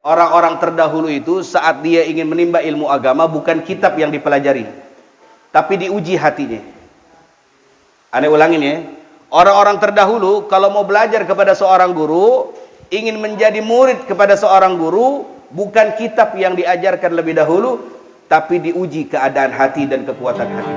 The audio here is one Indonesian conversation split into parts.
orang-orang terdahulu itu saat dia ingin menimba ilmu agama bukan kitab yang dipelajari, tapi diuji hatinya. Aneh ulangin ya. Orang-orang terdahulu kalau mau belajar kepada seorang guru, ingin menjadi murid kepada seorang guru, bukan kitab yang diajarkan lebih dahulu, tapi diuji keadaan hati dan kekuatan hati.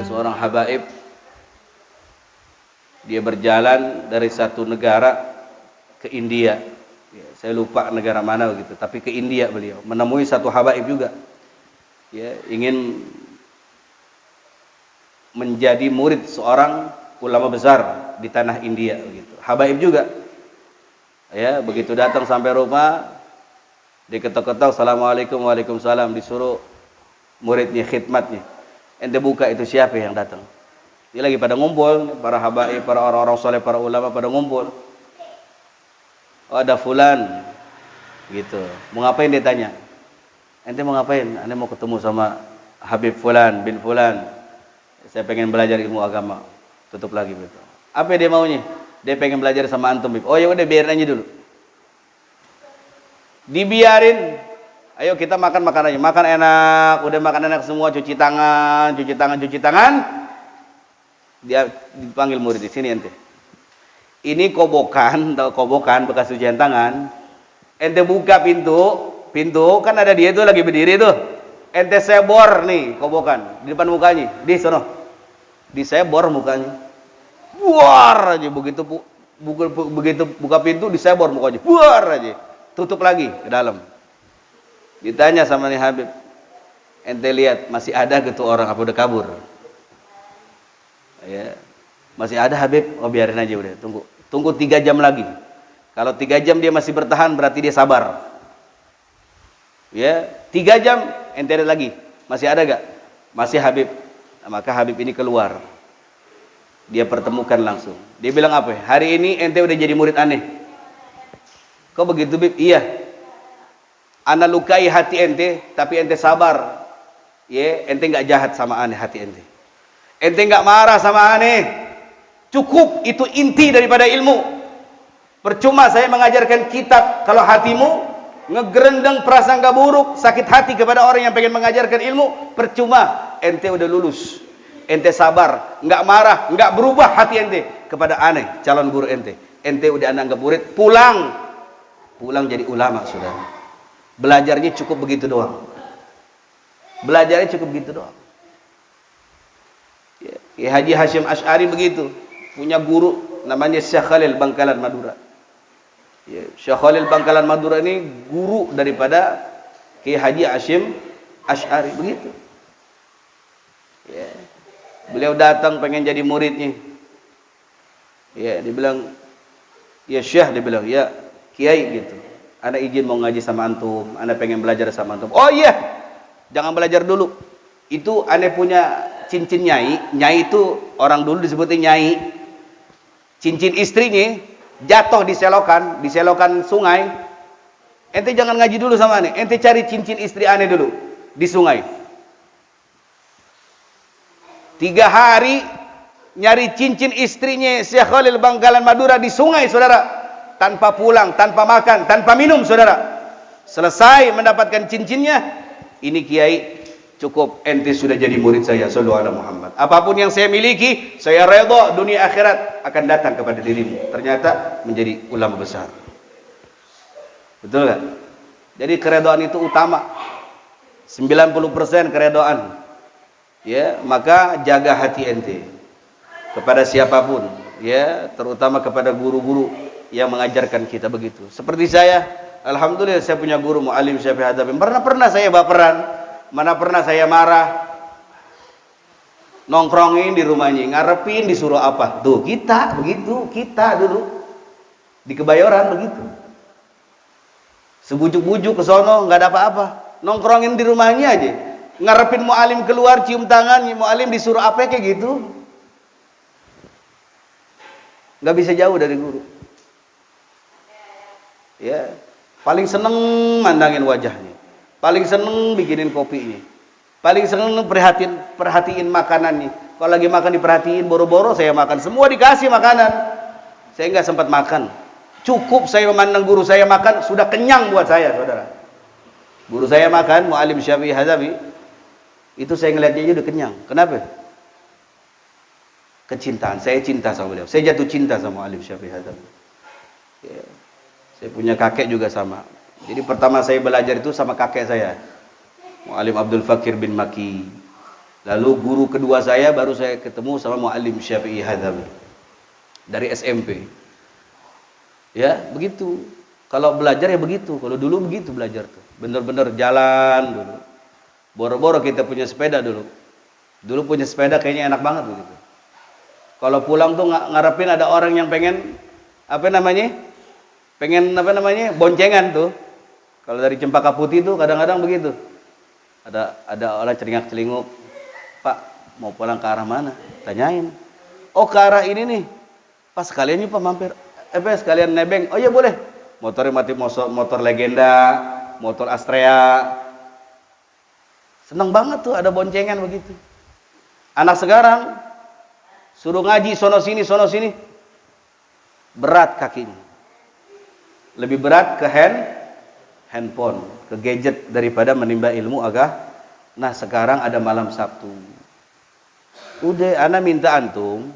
Seorang habaib, dia berjalan dari satu negara ke India. Ya, saya lupa negara mana begitu, tapi ke India beliau menemui satu habaib juga. Ya, ingin menjadi murid seorang ulama besar di tanah India begitu. Habaib juga. Ya, begitu datang sampai rumah, diketok-ketok, assalamualaikum, waalaikumsalam, disuruh muridnya khidmatnya. Ente buka, itu siapa yang datang? Dia lagi pada ngumpul, para habaib, para orang-orang soleh, para ulama pada ngumpul. Oh, ada fulan, gitu. Mau ngapain dia tanya? Ente mau ngapain? Ane mau ketemu sama Habib fulan bin fulan. Saya pengen belajar ilmu agama. Tutup lagi begitu. Apa dia maunya? Dia pengen belajar sama antum. Oh ya udah, biarin aja dulu. Dibiarin. Ayo kita makan aja. Makan enak, udah makan enak semua, cuci tangan. Dia dipanggil murid, di sini ente. Ini kobokan, tahu kobokan bekas cucian tangan. Ente buka pintu kan ada dia tuh lagi berdiri tuh. Ente sebor nih kobokan di depan mukanya. Di sono. Disebor mukanya. Buar aja begitu buka pintu disebor mukanya. Buar aja. Tutup lagi ke dalam. Ditanya sama nih Habib, ente lihat masih ada gitu orang apa udah kabur? Ya, masih ada Habib. Oh biarin aja udah, tunggu 3 jam lagi. Kalau 3 jam dia masih bertahan berarti dia sabar. Ya, 3 jam ente ada lagi, masih ada gak? Masih Habib. Nah, maka Habib ini keluar. Dia pertemukan langsung. Dia bilang apa? Hari ini ente udah jadi murid aneh. Kok begitu Bib? Iya. Ana lukai hati ente, tapi ente sabar. Ya, ente nggak jahat sama aneh hati ente. Ente nggak marah sama aneh. Cukup, itu inti daripada ilmu. Percuma saya mengajarkan kitab kalau hatimu ngegerendeng prasangka buruk, sakit hati kepada orang yang pengen mengajarkan ilmu, percuma. Ente udah lulus. Ente sabar, nggak marah, nggak berubah hati ente kepada aneh, calon guru ente. Ente udah anggap murid, pulang jadi ulama, saudara. Belajarnya cukup begitu doang. Ya, Haji Hashim Asy'ari begitu, punya guru namanya Syekh Khalil Bangkalan Madura. Ya, Syekh Khalil Bangkalan Madura ini guru daripada Kiai Haji Hashim Asy'ari begitu. Ya. Beliau datang pengen jadi muridnya. Ya, dibilang, ya Syekh, dibilang, ya Kiai gitu. Ana izin mau ngaji sama antum, ana pengen belajar sama antum. Oh iya, jangan belajar dulu. Itu ana punya cincin nyai. Nyai itu orang dulu disebutnya nyai. Cincin istrinya jatuh di selokan sungai. Ente jangan ngaji dulu sama ane. Ente cari cincin istri ane dulu di sungai. 3 hari nyari cincin istrinya Syekh Khalil Bangkalan Madura di sungai, saudara. Tanpa pulang, tanpa makan, tanpa minum, saudara. Selesai mendapatkan cincinnya, ini Kiai, cukup, ente sudah jadi murid saya. Sallallahu alaihi Muhammad. Apapun yang saya miliki, saya redha, dunia akhirat akan datang kepada dirimu. Ternyata menjadi ulama besar. Betul kan? Jadi keredaan itu utama. 90% keredaan. Ya, maka jaga hati ente kepada siapapun, ya, terutama kepada guru-guru yang mengajarkan kita begitu. Seperti saya, alhamdulillah saya punya guru muallim Syafi'i Hadapi. Pernah saya baperan, mana pernah saya marah, nongkrongin di rumahnya, ngarepin disuruh apa? Tuh kita begitu, kita dulu di Kebayoran begitu. Sebujuk-bujuk ke sono nggak ada apa-apa, nongkrongin di rumahnya aja, ngarepin muallim keluar cium tangan, muallim disuruh apa kayak gitu. Nggak bisa jauh dari guru. Ya, paling seneng mandangin wajahnya, paling seneng bikinin kopinya, paling seneng perhatiin makanannya. Kalau lagi makan diperhatiin, boro-boro saya makan, semua dikasih makanan, saya nggak sempat makan. Cukup saya memandang guru saya makan sudah kenyang buat saya, saudara. Guru saya makan, Mu'allim Syafi'i Hadzawi, itu saya ngeliatnya aja udah kenyang. Kenapa? Kecintaan, saya cinta sama beliau, saya jatuh cinta sama Mu'allim Syafi'i Hadzawi. Ya. Saya punya kakek juga sama. Jadi pertama saya belajar itu sama kakek saya, Mu'allim Abdul Fakir bin Maki. Lalu guru kedua saya baru saya ketemu sama Mu'allim Syafi'i Hadzawi dari SMP. Ya, begitu. Kalau belajar ya begitu. Kalau dulu begitu belajar tuh. Bener-bener jalan dulu. Boro-boro kita punya sepeda dulu. Dulu punya sepeda kayaknya enak banget begitu. Kalau pulang tuh ngarepin ada orang yang pengen boncengan tuh. Kalau dari Cempaka Putih tuh kadang-kadang begitu. Ada orang celingak-celinguk. Pak, mau pulang ke arah mana? Tanyain. Oh, ke arah ini nih. Pas sekalian yuk Pak mampir. Sekalian nebeng. Oh iya boleh. Motornya motor legenda, motor Astrea. Seneng banget tuh ada boncengan begitu. Anak sekarang suruh ngaji sono sini. Berat kakinya. Lebih berat ke handphone, ke gadget daripada menimba ilmu agama. Nah, sekarang ada malam Sabtu. Udah, ana minta antum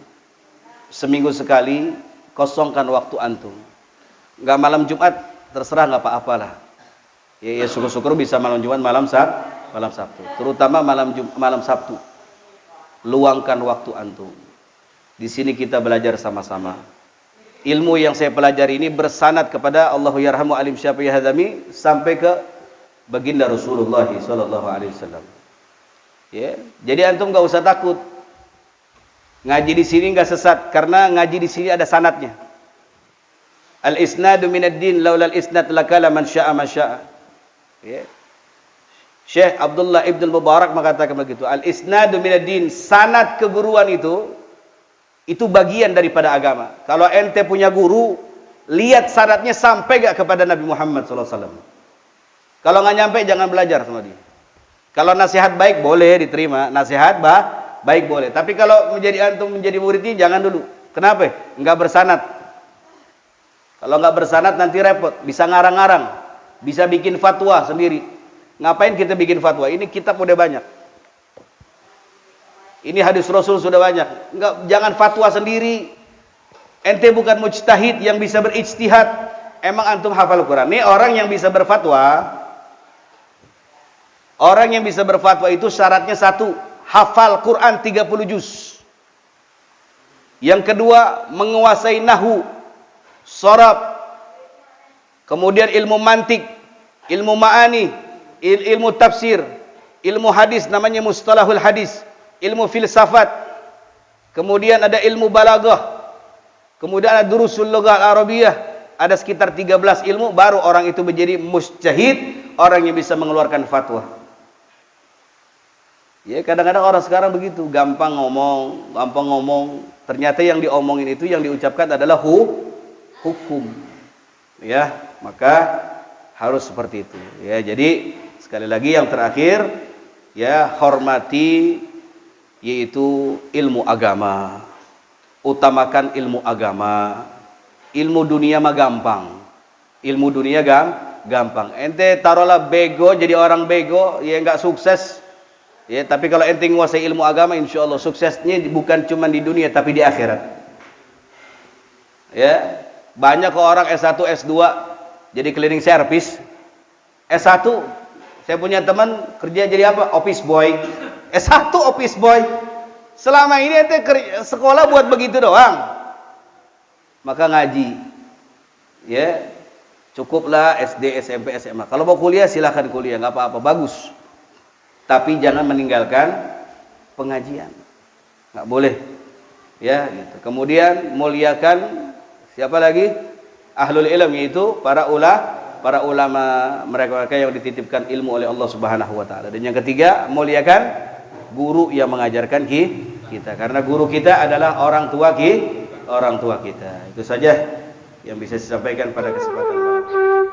seminggu sekali kosongkan waktu antum. Enggak malam Jumat, terserah enggak apa-apalah. Ya syukur-syukur bisa malam Jumat, malam Sabtu. Terutama malam Sabtu. Luangkan waktu antum. Di sini kita belajar sama-sama. Ilmu yang saya pelajari ini bersanad kepada Allahu yarhamu Alim Syafi'i Hadzawi sampai ke baginda Rasulullah sallallahu alaihi wasallam. Ya, jadi antum enggak usah takut. Ngaji di sini enggak sesat karena ngaji di sini ada sanadnya. Al-isnadu minad din laulal isnad lakala man syaa ma syaa. Ya. Syekh Abdullah Ibn Mubarak mengatakan begitu. Al-isnadu minad din, sanad keguruan itu bagian daripada agama. Kalau ente punya guru, lihat sanadnya sampai gak kepada Nabi Muhammad SAW. Kalau nggak nyampe jangan belajar sama dia. Kalau nasihat baik boleh diterima, nasihat baik boleh. Tapi kalau antum menjadi muridnya jangan dulu. Kenapa? Nggak bersanad. Kalau nggak bersanad nanti repot, bisa ngarang-ngarang, bisa bikin fatwa sendiri. Ngapain kita bikin fatwa? Ini kitab udah banyak. Ini hadis Rasul sudah banyak. Jangan fatwa sendiri. Ente bukan mujtahid yang bisa berijtihad. Emang antum hafal Quran? Nih orang yang bisa berfatwa. Orang yang bisa berfatwa itu syaratnya satu, hafal Quran 30 juz. Yang kedua, menguasai nahwu, sharaf. Kemudian ilmu mantik, ilmu ma'ani, ilmu tafsir, ilmu hadis namanya mustalahul hadis, ilmu filsafat. Kemudian ada ilmu balaghah. Kemudian ada durusul lughah al-arabiyah. Ada sekitar 13 ilmu baru orang itu menjadi mujtahid, orang yang bisa mengeluarkan fatwa. Ya, kadang-kadang orang sekarang begitu, gampang ngomong. Ternyata yang diomongin itu, yang diucapkan adalah hukum. Ya, maka harus seperti itu. Ya, jadi sekali lagi yang terakhir, ya, hormati yaitu ilmu agama. Utamakan ilmu agama. Ilmu dunia mah gampang. Ilmu dunia gampang. Ente taruhlah bego jadi orang bego, ya enggak sukses. Ya, tapi kalau ente menguasai ilmu agama, insya Allah suksesnya bukan cuma di dunia tapi di akhirat. Ya, banyak orang S1, S2 jadi cleaning service. S1, saya punya teman kerja jadi apa? Office boy. S1 office boy. Selama ini ente sekolah buat begitu doang. Maka ngaji. Ya, cukuplah SD, SMP, SMA. Kalau mau kuliah silahkan kuliah, nggak apa-apa, bagus. Tapi jangan meninggalkan pengajian, nggak boleh, ya. Gitu. Kemudian muliakan siapa lagi? Ahlul ilm, yaitu para ulama, mereka yang dititipkan ilmu oleh Allah Subhanahu Wa Taala. Dan yang ketiga, muliakan guru yang mengajarkan kita, karena guru kita adalah orang tua kita. Itu saja yang bisa saya sampaikan pada kesempatan malam.